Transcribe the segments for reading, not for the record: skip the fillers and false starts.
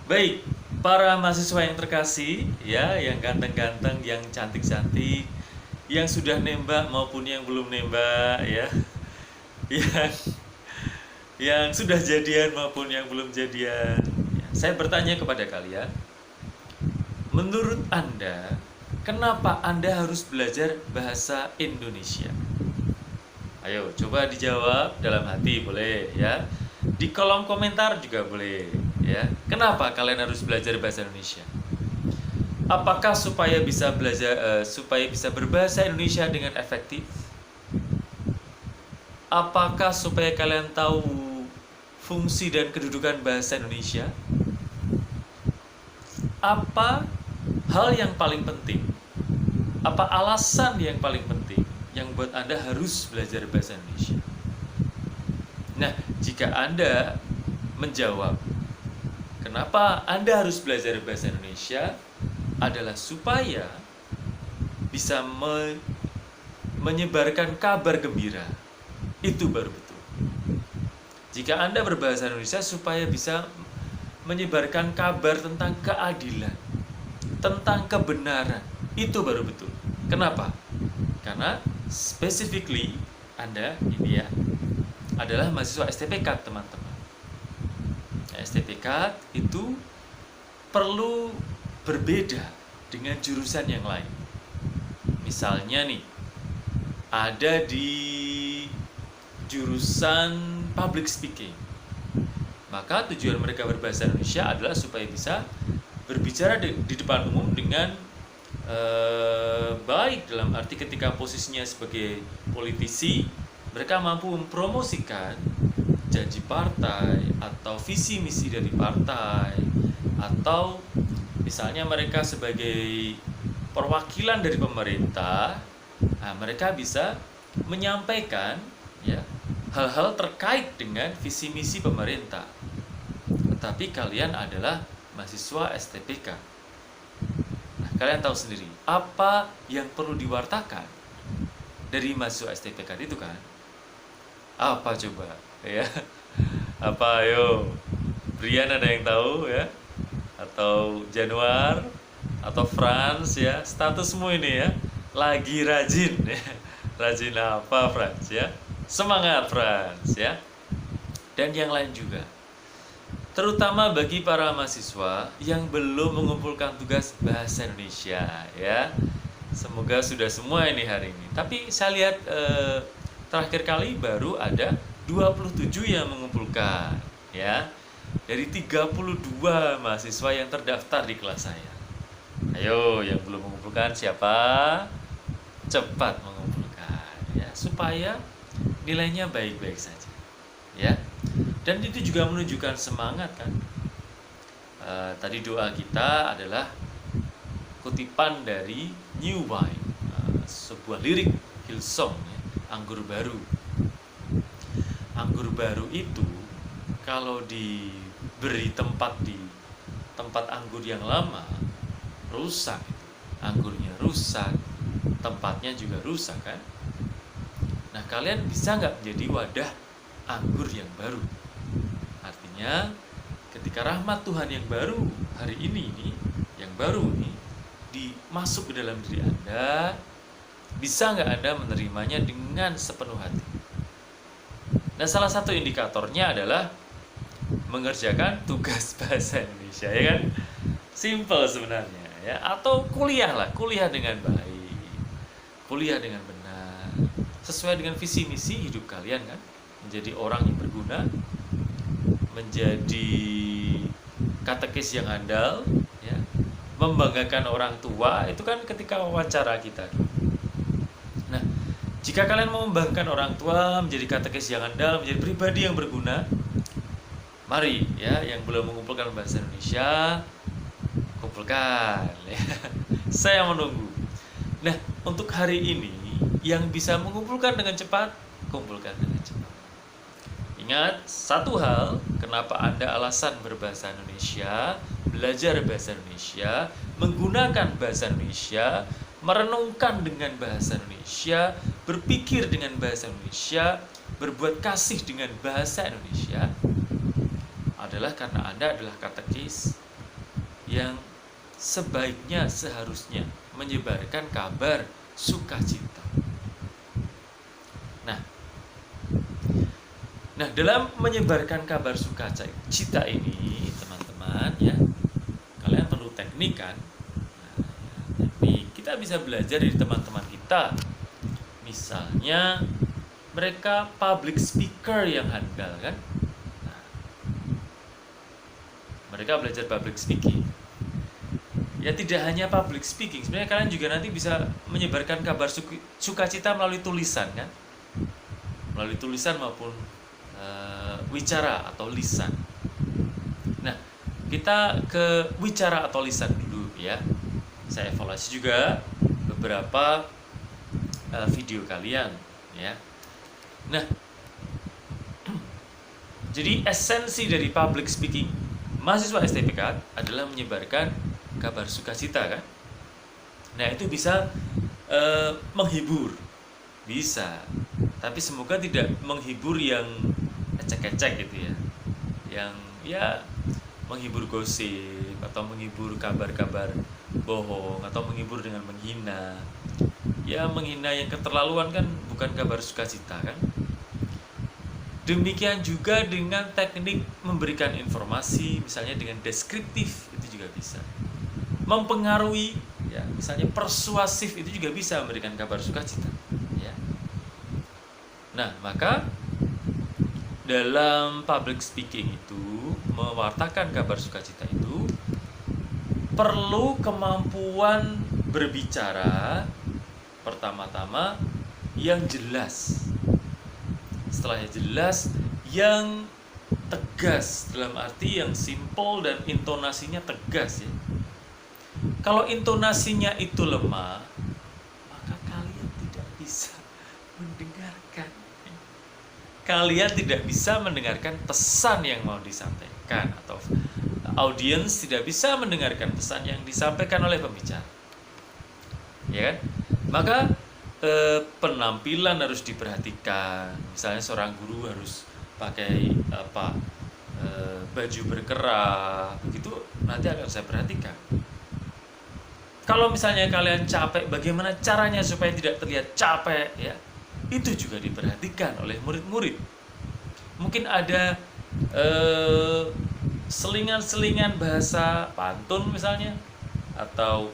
Baik, para mahasiswa yang terkasih, ya, yang ganteng-ganteng, yang cantik-cantik, yang sudah nembak maupun yang belum nembak, ya, yang sudah jadian maupun yang belum jadian. Ya, saya bertanya kepada kalian, menurut Anda, kenapa Anda harus belajar bahasa Indonesia? Ayo, coba dijawab dalam hati, boleh ya. Di kolom komentar juga boleh, ya. Kenapa kalian harus belajar bahasa Indonesia? Apakah supaya bisa berbahasa Indonesia dengan efektif? Apakah supaya kalian tahu fungsi dan kedudukan bahasa Indonesia? Apa hal yang paling penting? Apa alasan yang paling penting yang buat Anda harus belajar bahasa Indonesia? Nah, jika Anda menjawab, kenapa Anda harus belajar bahasa Indonesia adalah supaya bisa menyebarkan kabar gembira. Itu baru betul. Jika Anda berbahasa Indonesia supaya bisa menyebarkan kabar tentang keadilan, tentang kebenaran, itu baru betul. Kenapa? Karena specifically Anda ini ya adalah mahasiswa STPK, teman-teman. STPK itu perlu berbeda dengan jurusan yang lain. Misalnya nih, ada di jurusan public speaking, maka tujuan mereka berbahasa Indonesia adalah supaya bisa berbicara di depan umum dengan baik, dalam arti ketika posisinya sebagai politisi, mereka mampu mempromosikan janji partai atau visi misi dari partai, atau misalnya mereka sebagai perwakilan dari pemerintah, nah, mereka bisa menyampaikan ya hal-hal terkait dengan visi misi pemerintah. Tetapi kalian adalah mahasiswa STPK. Nah, kalian tahu sendiri apa yang perlu diwartakan dari mahasiswa STPK itu kan? Apa coba? Ya. Apa ayo? Brian ada yang tahu ya? Atau Januar atau Franz ya? Statusmu ini ya lagi rajin ya. Rajin apa Franz ya? Semangat Franz ya. Dan yang lain juga. Terutama bagi para mahasiswa yang belum mengumpulkan tugas bahasa Indonesia ya. Semoga sudah semua ini hari ini. Tapi saya lihat terakhir kali baru ada 27 yang mengumpulkan ya. Dari 32 mahasiswa yang terdaftar di kelas saya. Ayo yang belum mengumpulkan siapa? Cepat mengumpulkan ya, supaya nilainya baik-baik saja ya. Dan itu juga menunjukkan semangat kan. Tadi doa kita adalah kutipan dari New Wine, sebuah lirik Hillsong ya, anggur baru. Anggur baru itu kalau diberi tempat di tempat anggur yang lama, rusak itu. Anggurnya rusak, tempatnya juga rusak kan. Nah, kalian bisa nggak menjadi wadah anggur yang baru? Artinya ketika rahmat Tuhan yang baru hari ini yang baru ini dimasuk ke dalam diri Anda, bisa nggak Anda menerimanya dengan sepenuh hati? Nah, salah satu indikatornya adalah mengerjakan tugas bahasa Indonesia, ya kan? Simple sebenarnya, ya. Atau kuliah dengan baik, kuliah dengan benar, sesuai dengan visi misi hidup kalian kan, menjadi orang yang berguna, menjadi katekis yang andal, ya, membanggakan orang tua, itu kan ketika wawancara kita. Nah, jika kalian mau membanggakan orang tua, menjadi katekis yang andal, menjadi pribadi yang berguna, mari ya, yang belum mengumpulkan bahasa Indonesia, kumpulkan ya. Saya menunggu. Nah, untuk hari ini yang bisa mengumpulkan dengan cepat, kumpulkan dengan cepat. Ingat satu hal, kenapa Anda alasan berbahasa Indonesia, belajar bahasa Indonesia, menggunakan bahasa Indonesia, merenungkan dengan bahasa Indonesia, berpikir dengan bahasa Indonesia, berbuat kasih dengan bahasa Indonesia, adalah karena Anda adalah katekis yang sebaiknya seharusnya menyebarkan kabar sukacita. Nah, dalam menyebarkan kabar sukacita ini, teman-teman ya, kalian perlu teknik kan? Teknik. Kita bisa belajar dari teman-teman kita. Misalnya mereka public speaker yang handal kan? Nah, mereka belajar public speaking. Ya tidak hanya public speaking, sebenarnya kalian juga nanti bisa menyebarkan kabar sukacita melalui tulisan kan? Melalui tulisan maupun wicara atau lisan. Nah, kita ke wicara atau lisan dulu ya. Saya evaluasi juga beberapa video kalian ya. Nah, jadi esensi dari public speaking mahasiswa STPK adalah menyebarkan kabar sukacita kan. Nah, itu bisa menghibur, bisa. Tapi semoga tidak menghibur yang ecek-ecek gitu ya, yang ya menghibur gosip atau menghibur kabar-kabar bohong atau menghibur dengan menghina. Ya menghina yang keterlaluan kan bukan kabar sukacita kan. Demikian juga dengan teknik memberikan informasi, misalnya dengan deskriptif itu juga bisa. Mempengaruhi ya, misalnya persuasif itu juga bisa memberikan kabar sukacita ya. Nah, maka dalam public speaking itu, mewartakan kabar sukacita itu perlu kemampuan berbicara pertama-tama yang jelas. Setelahnya jelas, yang tegas, dalam arti yang simple dan intonasinya tegas ya. Kalau intonasinya itu lemah, maka kalian tidak bisa mendengarkan. Kalian tidak bisa mendengarkan pesan yang mau disampaikan, atau audiens tidak bisa mendengarkan pesan yang disampaikan oleh pembicara, ya kan? Maka penampilan harus diperhatikan. Misalnya seorang guru harus pakai baju berkerah, begitu nanti akan saya perhatikan. Kalau misalnya kalian capek, bagaimana caranya supaya tidak terlihat capek ya? Itu juga diperhatikan oleh murid-murid. Mungkin ada selingan-selingan bahasa pantun misalnya, atau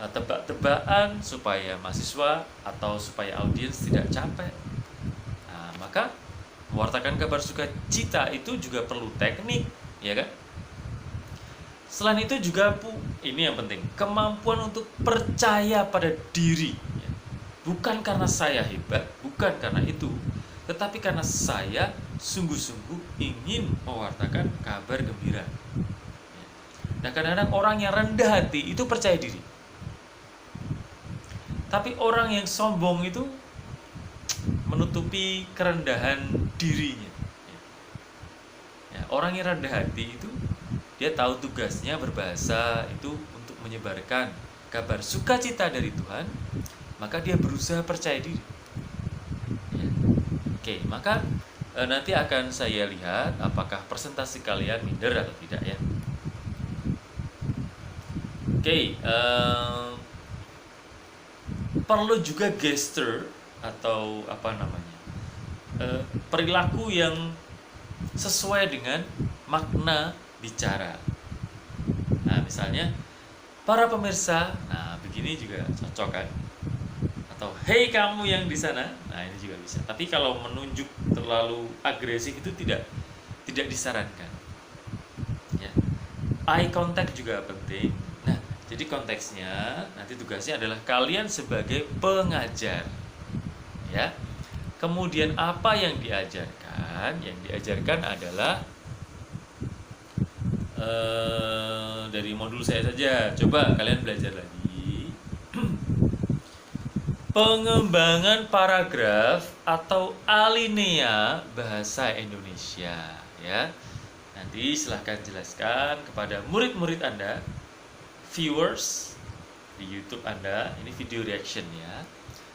tebak-tebakan supaya mahasiswa atau supaya audiens tidak capek. Nah, maka mewartakan kabar sukacita itu juga perlu teknik, ya kan? Selain itu juga ini yang penting, kemampuan untuk percaya pada diri. Bukan karena saya hebat, bukan karena itu, tetapi karena saya sungguh-sungguh ingin mewartakan kabar gembira. Nah, kadang-kadang orang yang rendah hati itu percaya diri, tapi orang yang sombong itu menutupi kerendahan dirinya. Ya, orang yang rendah hati itu dia tahu tugasnya berbahasa itu untuk menyebarkan kabar sukacita dari Tuhan, maka dia berusaha percaya diri. Ya. Oke, maka nanti akan saya lihat apakah presentasi kalian minder atau tidak ya. Oke, perlu juga gesture atau apa namanya, perilaku yang sesuai dengan makna bicara. Nah, misalnya para pemirsa, nah begini juga cocok kan? Atau hey kamu yang di sana, nah ini juga bisa. Tapi kalau menunjuk terlalu agresif itu tidak disarankan. Ya. Eye contact juga penting. Nah, jadi konteksnya nanti tugasnya adalah kalian sebagai pengajar, ya. Kemudian apa yang diajarkan? Yang diajarkan adalah dari modul saya saja. Coba kalian belajar lagi. Pengembangan paragraf atau alinea bahasa Indonesia, ya. Nanti silahkan jelaskan kepada murid-murid Anda, viewers di YouTube Anda, ini video reaction ya,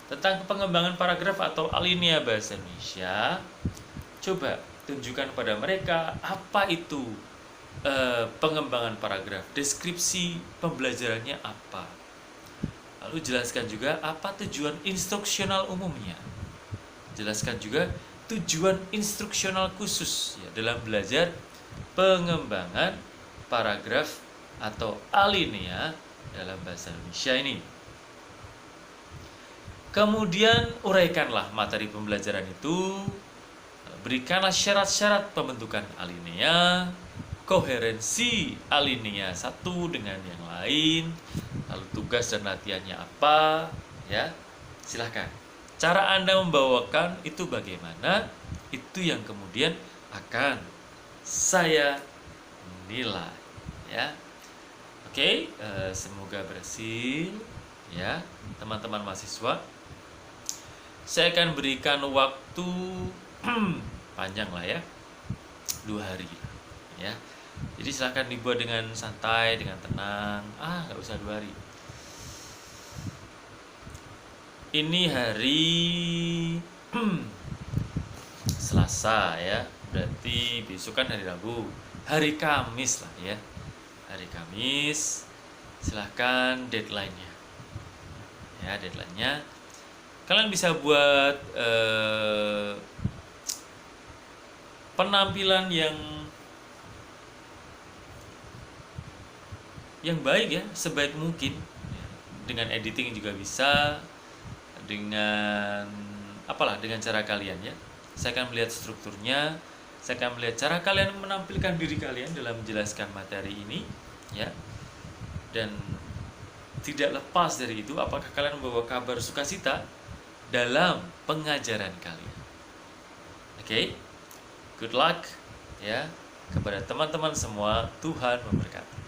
tentang pengembangan paragraf atau alinea bahasa Indonesia. Coba tunjukkan kepada mereka apa itu pengembangan paragraf, deskripsi pembelajarannya apa. Lalu jelaskan juga apa tujuan instruksional umumnya. Jelaskan juga tujuan instruksional khusus ya, dalam belajar pengembangan paragraf atau alinea dalam bahasa Indonesia ini. Kemudian uraikanlah materi pembelajaran itu, berikanlah syarat-syarat pembentukan alinea, koherensi alinea satu dengan yang lain, lalu tugas dan latihannya apa, ya. Silahkan. Cara Anda membawakan itu bagaimana, itu yang kemudian akan saya nilai, ya. Oke, semoga berhasil, ya, teman-teman mahasiswa. Saya akan berikan waktu panjang lah ya, 2 hari ya. Jadi silahkan dibuat dengan santai, dengan tenang. Nggak usah 2 hari. Ini hari Selasa ya, berarti besok kan hari Rabu. Hari Kamis lah ya. Hari Kamis, silahkan deadline-nya. Ya, deadline-nya. Kalian bisa buat penampilan yang baik ya, sebaik mungkin. Dengan editing juga bisa, dengan dengan cara kalian ya. Saya akan melihat strukturnya, saya akan melihat cara kalian menampilkan diri kalian dalam menjelaskan materi ini ya. Dan tidak lepas dari itu, apakah kalian membawa kabar sukacita dalam pengajaran kalian. Oke, good luck ya kepada teman-teman semua. Tuhan memberkati.